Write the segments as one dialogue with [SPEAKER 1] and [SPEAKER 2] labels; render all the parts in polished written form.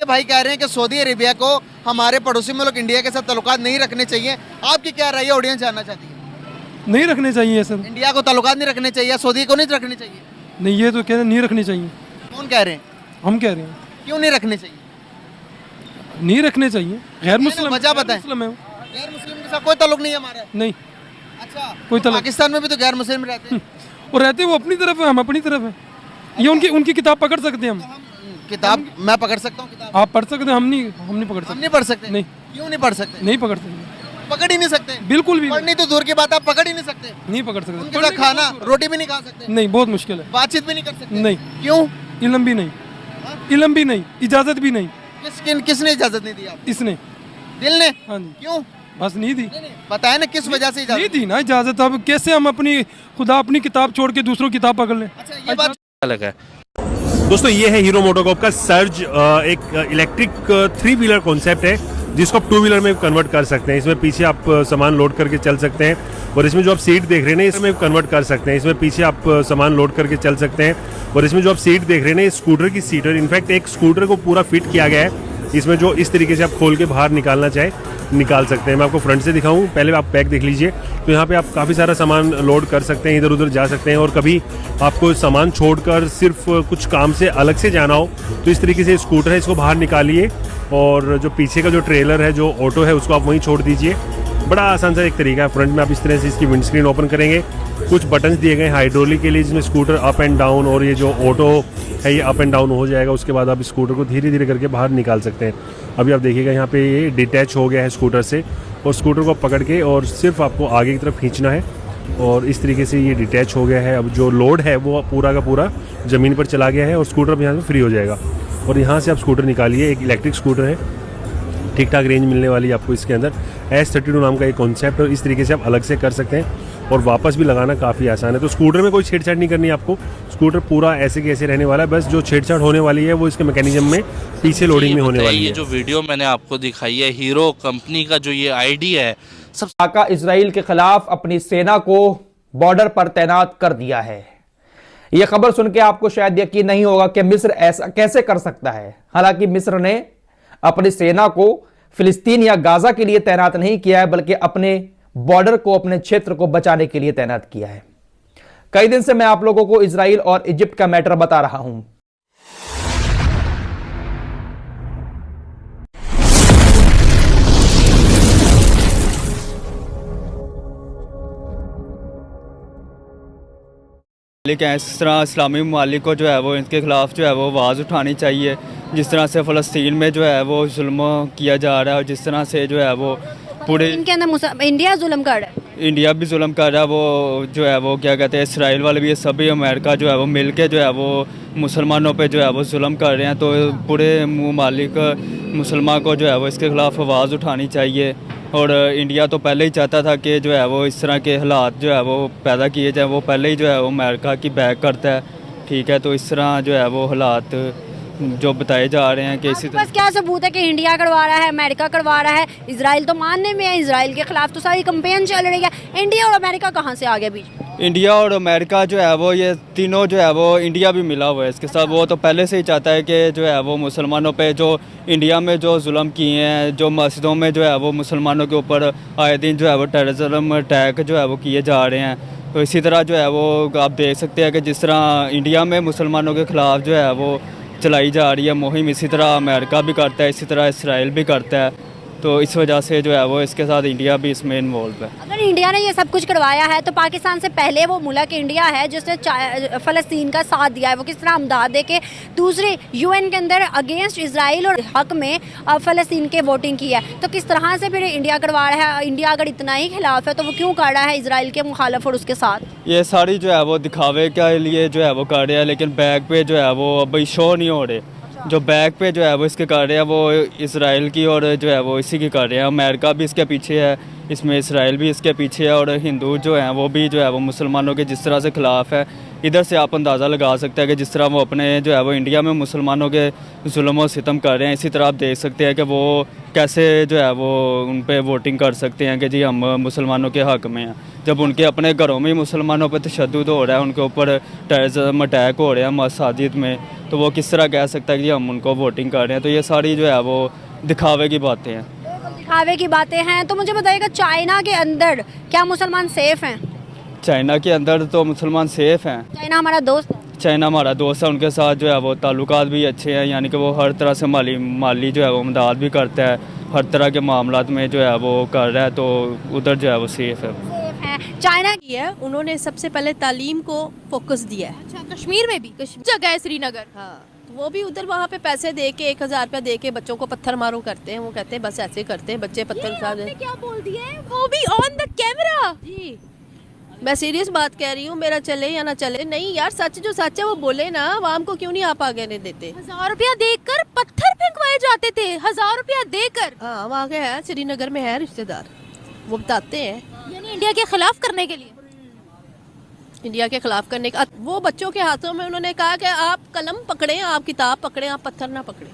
[SPEAKER 1] ये भाई कह रहे हैं कि सऊदी अरेबिया को हमारे पड़ोसी मुल्क इंडिया के साथ ताल्लुकात नहीं रखने चाहिए। आपकी क्या राय है, ऑडियंस जानना चाहती है।
[SPEAKER 2] नहीं रखने चाहिए सर।
[SPEAKER 1] इंडिया को ताल्लुकात नहीं रखने चाहिए, सऊदी को नहीं रखने चाहिए।
[SPEAKER 2] नहीं, ये तो कह रहे नहीं रखनी चाहिए।
[SPEAKER 1] कौन कह रहे हैं?
[SPEAKER 2] हम कह रहे हैं
[SPEAKER 1] क्यों नहीं रखने चाहिए?
[SPEAKER 2] नहीं रखने चाहिए। गैर मुस्लिम,
[SPEAKER 1] वजह बताएं।
[SPEAKER 2] मुस्लिम है वो।
[SPEAKER 1] गैर मुस्लिम के साथ कोई ताल्लुक नहीं है हमारा।
[SPEAKER 2] नहीं,
[SPEAKER 1] अच्छा,
[SPEAKER 2] कोई ताल्लुक।
[SPEAKER 1] पाकिस्तान में भी तो गैर मुस्लिम रहते हैं।
[SPEAKER 2] और रहते वो अपनी तरफ है, हम अपनी तरफ है। ये उनकी उनकी किताब पकड़ सकते हैं हम।
[SPEAKER 1] किताब मैं पकड़ सकता हूँ, किताब
[SPEAKER 2] आप पढ़ सकते हैं, हम नहीं पकड़
[SPEAKER 1] हम
[SPEAKER 2] सकते।
[SPEAKER 1] नहीं पढ़ सकते।
[SPEAKER 2] नहीं।
[SPEAKER 1] क्यों नहीं पढ़ सकते?
[SPEAKER 2] नहीं पकड़ सकते,
[SPEAKER 1] पकड़ ही नहीं सकते।
[SPEAKER 2] बिल्कुल भी
[SPEAKER 1] पढ़नी तो दूर की बात, आप पकड़ ही नहीं सकते।
[SPEAKER 2] नहीं पकड़ सकते।
[SPEAKER 1] उनके साथ खाना रोटी भी नहीं खा सकते।
[SPEAKER 2] नहीं, बहुत मुश्किल है।
[SPEAKER 1] बातचीत भी नहीं कर सकते।
[SPEAKER 2] नहीं।
[SPEAKER 1] क्यों?
[SPEAKER 2] इल्म भी नहीं, इल्म भी नहीं, इजाजत भी नहीं।
[SPEAKER 1] किसने इजाजत नहीं दी आपको?
[SPEAKER 2] इसने,
[SPEAKER 1] दिल ने?
[SPEAKER 2] हाँ जी,
[SPEAKER 1] क्यों?
[SPEAKER 2] बस नहीं दी।
[SPEAKER 1] बताया ना किस वजह से
[SPEAKER 2] नहीं
[SPEAKER 1] इजाजत
[SPEAKER 2] दी ना इजाजत। अब कैसे हम अपनी खुदा अपनी किताब छोड़ के दूसरों की किताब पकड़ लें?
[SPEAKER 1] अच्छा, ये बात
[SPEAKER 3] अलग है। दोस्तों ये है हीरो मोटोकॉर्प का सर्ज, एक इलेक्ट्रिक 3 व्हीलर कॉन्सेप्ट है जिसको आप 2 व्हीलर में कन्वर्ट कर सकते हैं। इसमें पीछे आप सामान लोड करके चल सकते हैं और इसमें जो आप सीट देख रहे हैं इसमें कन्वर्ट कर सकते हैं। इसमें पीछे आप सामान लोड करके चल सकते हैं और इसमें जो आप सीट देख रहे हैं स्कूटर की सीट है। इनफैक्ट एक स्कूटर को पूरा फिट किया गया है इसमें, जो इस तरीके से आप खोल के बाहर निकालना चाहे निकाल सकते हैं। मैं आपको फ्रंट से दिखाऊं, पहले आप बैक देख लीजिए। तो यहाँ पे आप काफ़ी सारा सामान लोड कर सकते हैं, इधर उधर जा सकते हैं और कभी आपको सामान छोड़कर सिर्फ कुछ काम से अलग से जाना हो तो इस तरीके से स्कूटर है, इसको बाहर निकालिए और जो पीछे का जो ट्रेलर है, जो ऑटो है, उसको आप वहीं छोड़ दीजिए। बड़ा आसान सा एक तरीका है। फ्रंट में आप इस तरह से इसकी विंडस्क्रीन ओपन करेंगे, कुछ बटन्स दिए गए हाइड्रोलिक के लिए जिसमें स्कूटर अप एंड डाउन, और ये जो ऑटो है ये अप एंड डाउन हो जाएगा। उसके बाद आप स्कूटर को धीरे धीरे करके बाहर निकाल सकते हैं। अभी आप देखिएगा यहाँ पे ये डिटैच हो गया है स्कूटर से और स्कूटर को पकड़ के और सिर्फ आपको आगे की तरफ खींचना है और इस तरीके से ये डिटैच हो गया है। अब जो लोड है वो पूरा का पूरा ज़मीन पर चला गया है और स्कूटर अब यहाँ से फ्री हो जाएगा। और यहाँ से आप स्कूटर निकालिए, एक इलेक्ट्रिक स्कूटर है, ठीक ठाक रेंज मिलने वाली है आपको इसके अंदर। S32 नाम का एक कॉन्सेप्ट है और इस तरीके से आप अलग से कर सकते हैं और वापस भी लगाना काफ़ी आसान है। तो स्कूटर में कोई छेड़छाड़ नहीं करनी आपको, स्कूटर पूरा ऐसे के ऐसे रहने वाला है। बस जो छेड़छाड़ होने वाली है वो इसके मैकेनिज्म में पीछे लोडिंग में होने वाली है।
[SPEAKER 4] ये जो वीडियो मैंने आपको दिखाई है, हीरो कंपनी का जो ये आईडी है, सब
[SPEAKER 5] का इजराइल के खिलाफ अपनी सेना को बॉर्डर पर तैनात कर दिया है। यह खबर सुन के आपको शायद यकीन नहीं होगा कि मिस्र ऐसा कैसे कर सकता है। हालांकि मिस्र ने अपनी सेना को फिलिस्तीन या गाजा के लिए तैनात नहीं किया है, बल्कि अपने बॉर्डर को, अपने क्षेत्र को बचाने के लिए तैनात किया है। कई दिन से मैं आप लोगों को इजराइल और इजिप्ट का मैटर बता रहा हूं।
[SPEAKER 6] लेकिन इस तरह इस्लामी ममालिक को जो है वो इनके खिलाफ जो है वो आवाज़ उठानी चाहिए। जिस तरह से फ़लस्तीन में जो है वो जुल्म किया जा रहा है और जिस तरह से जो है वो पूरे
[SPEAKER 7] इनके अंदर इंडिया जुल्म कर रहा है,
[SPEAKER 6] इंडिया भी जुल्म कर रहा है। वो जो है वो क्या कहते हैं, इसराइल वाले भी, ये सभी अमेरिका जो है वो मिल के जो है वो मुसलमानों पे जो है वो जुल्म कर रहे हैं। तो पूरे ममालिक मुसलमान को जो है वो इसके खिलाफ आवाज़ उठानी चाहिए। और इंडिया तो पहले ही चाहता था कि जो है वो इस तरह के हालात जो है वो पैदा किए जाए, वो पहले ही जो है वो अमेरिका की बैक करता है। ठीक है, तो इस तरह जो है वो हालात जो बताए जा रहे हैं कि इसी तरह।
[SPEAKER 7] बस क्या सबूत है कि इंडिया करवा रहा है, अमेरिका करवा रहा है, इजराइल तो मानने में है, इजराइल के खिलाफ तो सारी कंपेन चल रही है। इंडिया और अमेरिका कहाँ से आ गया बीच?
[SPEAKER 6] इंडिया और अमेरिका जो है वो ये तीनों जो है वो इंडिया भी मिला हुआ है इसके साथ। वो तो पहले से ही चाहता है कि जो है वो मुसलमानों पे जो इंडिया में जो जुल्म किए हैं, जो मस्जिदों में जो है वो मुसलमानों के ऊपर आए दिन जो है वो टेररिज्म अटैक जो है वो किए जा रहे हैं। तो इसी तरह जो है वो आप देख सकते हैं कि जिस तरह इंडिया में मुसलमानों के ख़िलाफ़ जो है वो चलाई जा रही है मुहिम, इसी तरह अमेरिका भी करता है, इसी तरह इसराइल भी करता है। तो इस वजह से जो है वो इसके साथ इंडिया भी इसमें इन्वॉल्व है।
[SPEAKER 7] अगर इंडिया ने ये सब कुछ करवाया है तो पाकिस्तान से पहले वो मुल्क इंडिया है जिसने फ़लस्तीन का साथ दिया है। वो किस तरह अमदाद दे के दूसरे यूएन के अंदर अगेंस्ट इसराइल और हक में फ़लस्तीन के वोटिंग की है, तो किस तरह से फिर इंडिया करवा रहा है? इंडिया अगर इतना ही खिलाफ है तो वो क्यों कर रहा है इसराइल के मुखालफ और उसके साथ?
[SPEAKER 6] ये सारी जो है वो दिखावे के लिए जो है वो कर रहे हैं, लेकिन बैक पे जो है वो अभी शो नहीं हो रहे। जो बैक पे जो है वो इसके कर रहे हैं वो इसराइल की और जो है वो इसी की कर रहे हैं। अमेरिका भी इसके पीछे है, इसमें इसराइल भी इसके पीछे है और हिंदू जो हैं वो भी जो है वो मुसलमानों के जिस तरह से ख़िलाफ़ है, इधर से आप अंदाज़ा लगा सकते हैं कि जिस तरह वो अपने जो है वो इंडिया में मुसलमानों के जुल्म और सितम कर रहे हैं, इसी तरह आप देख सकते हैं कि वो कैसे जो है वो उन पे वोटिंग कर सकते हैं कि जी हम मुसलमानों के हक़ में हैं, जब उनके अपने घरों में ही मुसलमानों पर तशद्दुद हो रहा है, उनके ऊपर टेररिज्म अटैक हो रहे हैं मसाजिद में, तो वो किस तरह कह सकता है कि हम उनको वोटिंग कर रहे हैं। तो ये सारी जो है वो दिखावे की बातें हैं।
[SPEAKER 7] दिखावे की बातें हैं। तो मुझे बताइएगा, चाइना के अंदर क्या मुसलमान सेफ हैं?
[SPEAKER 6] चाइना के अंदर तो मुसलमान सेफ़ हैं।
[SPEAKER 7] चाइना हमारा दोस्त है।
[SPEAKER 6] चाइना हमारा दोस्त है, उनके साथ जो है वो ताल्लुकात भी अच्छे हैं, यानी कि वो हर तरह से माली जो है वो मदद भी करता है, हर तरह के मामलात में जो है वो कर रहा है, तो उधर जो है वो सेफ़ है।
[SPEAKER 7] सेफ है। चाइना
[SPEAKER 8] की है, उन्होंने सबसे पहले तालीम को फोकस दिया है।
[SPEAKER 9] अच्छा, कश्मीर में भी जगह है श्रीनगर।
[SPEAKER 8] हाँ, वो भी उधर वहाँ पे पैसे दे के 1000 रुपया दे के बच्चों को पत्थर मारो करते हैं। वो कहते हैं बस ऐसे करते हैं बच्चे पत्थर खा रहे।
[SPEAKER 9] क्या बोल दिया है, वो भी ऑन द कैमरा।
[SPEAKER 8] जी, मैं सीरियस बात कह रही हूँ, मेरा चले या ना चले, नहीं यार, सच जो सच है वो बोले ना, आवाम को क्यों नहीं आप आगे नहीं देते?
[SPEAKER 9] 1000 रुपया देकर पत्थर फेंकवाए जाते थे, 1000 रुपया देकर।
[SPEAKER 8] हाँ, वहाँ के है, श्रीनगर में है रिश्तेदार, वो बताते हैं।
[SPEAKER 9] यानी इंडिया के खिलाफ करने के लिए,
[SPEAKER 8] इंडिया के खिलाफ करने का। वो बच्चों के हाथों में उन्होंने कहा कि आप कलम पकड़े, आप किताब पकड़े, आप पत्थर ना पकड़े।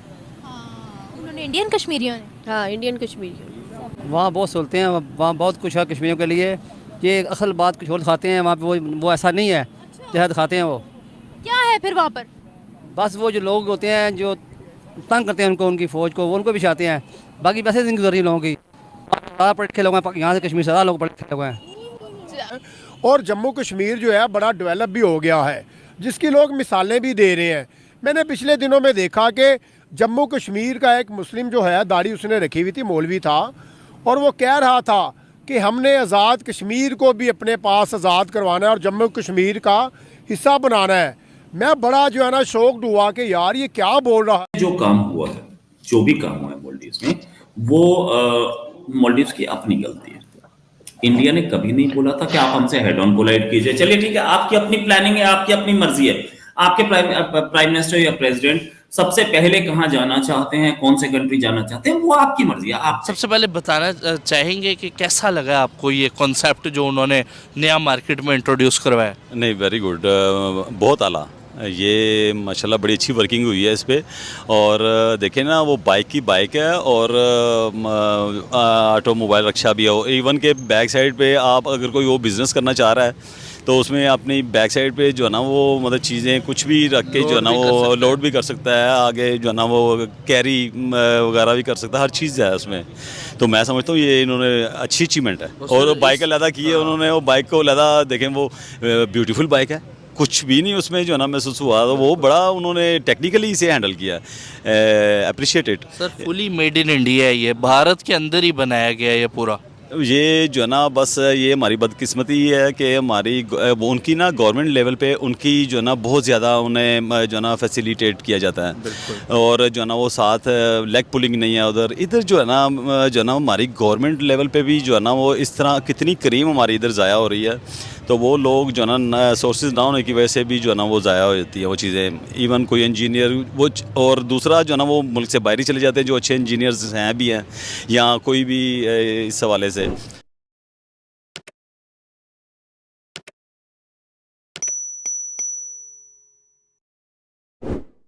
[SPEAKER 9] उन्होंने इंडियन कश्मीरियों ने।
[SPEAKER 8] हाँ, इंडियन कश्मीरियों।
[SPEAKER 10] वहाँ बहुत सोचते हैं, वहाँ बहुत कुछ है कश्मीरियों के लिए। ये असल बात कुछ और दिखाते हैं वहाँ पे, वो ऐसा नहीं है जैसा दिखाते हैं। वो
[SPEAKER 9] क्या है फिर वहाँ पर?
[SPEAKER 10] बस वो जो लोग होते हैं जो तंग करते हैं उनको, उनकी फ़ौज को, वो उनको भी चाहते हैं। बाकी वैसे ज़िंदगी गुजरी लोगों की, ज़्यादा पढ़े लिखे लोग हैं यहाँ से, कश्मीर से ज़्यादा लोग पढ़े लिखे लोग हैं।
[SPEAKER 11] और जम्मू कश्मीर जो है बड़ा डेवलप भी हो गया है, जिसकी लोग मिसालें भी दे रहे हैं। मैंने पिछले दिनों में देखा कि जम्मू कश्मीर का एक मुस्लिम जो है, दाढ़ी उसने रखी हुई थी, मौलवी था, और वो कह रहा था कि हमने आज़ाद कश्मीर को भी अपने पास आज़ाद करवाना है और जम्मू कश्मीर का हिस्सा बनाना है। मैं बड़ा जो है ना शौक हुआ कि यार ये क्या बोल रहा है।
[SPEAKER 12] जो काम हुआ है, जो भी काम हुआ है मालदीव्स में, वो मालदीव्स की अपनी गलती है। इंडिया ने कभी नहीं बोला था कि आप हमसे हेड ऑन कोलाइड कीजिए। चलिए ठीक है, आपकी अपनी प्लानिंग है, आपकी अपनी मर्जी है। आपके प्राइम मिनिस्टर या प्रेसिडेंट सबसे पहले कहाँ जाना चाहते हैं, कौन से कंट्री जाना चाहते हैं, वो आपकी मर्जी है। आप
[SPEAKER 4] सबसे पहले बताना चाहेंगे कि कैसा लगा आपको ये कॉन्सेप्ट जो उन्होंने नया मार्केट में इंट्रोड्यूस करवाया?
[SPEAKER 13] नहीं, वेरी गुड, बहुत आला। ये माशाल्लाह बड़ी अच्छी वर्किंग हुई है इस पे। और देखें ना, वो बाइक की बाइक है और ऑटोमोबाइल रक्षा भी है। इवन के बैक साइड पे आप अगर कोई वो बिज़नेस करना चाह रहा है तो उसमें अपनी बैक साइड पे जो है ना वो मतलब चीज़ें कुछ भी रख के जो है ना वो लोड भी कर सकता है, आगे जो है ना वो कैरी वगैरह भी कर सकता है, हर चीज़ है उसमें। तो मैं समझता हूँ ये इन्होंने अच्छी अचीवमेंट है। और बाइक अलहदा की है उन्होंने, वो बाइक को अलहदा देखें, वो ब्यूटीफुल बाइक है, कुछ भी नहीं उसमें जो है ना महसूस हुआ। तो वो बड़ा उन्होंने टेक्निकली इसे हैंडल किया, appreciate it.
[SPEAKER 4] Sir, fully made in India है, ये भारत के अंदर ही बनाया गया है ये पूरा।
[SPEAKER 13] ये जो है ना बस ये हमारी बदकिस्मती है कि हमारी उनकी ना गवर्नमेंट लेवल पे उनकी जो है ना बहुत ज़्यादा उन्हें जो है ना फैसिलिटेट किया जाता है। और जो है ना वो साथ लेग पुलिंग नहीं है उधर। इधर जो है ना हमारी गवर्नमेंट लेवल पे भी जो है ना वो इस तरह कितनी करीम हमारी इधर ज़ाया हो रही है, तो वो लोग जो है ना सोर्सेज ना होने की वजह से भी जो है ना वो ज़ाया हो जाती है वो चीज़ें। इवन कोई इंजीनियर वो, और दूसरा जो है ना वो मुल्क से बाहर ही चले जाते हैं जो अच्छे इंजीनियर्स हैं भी हैं, या कोई भी इस हवाले से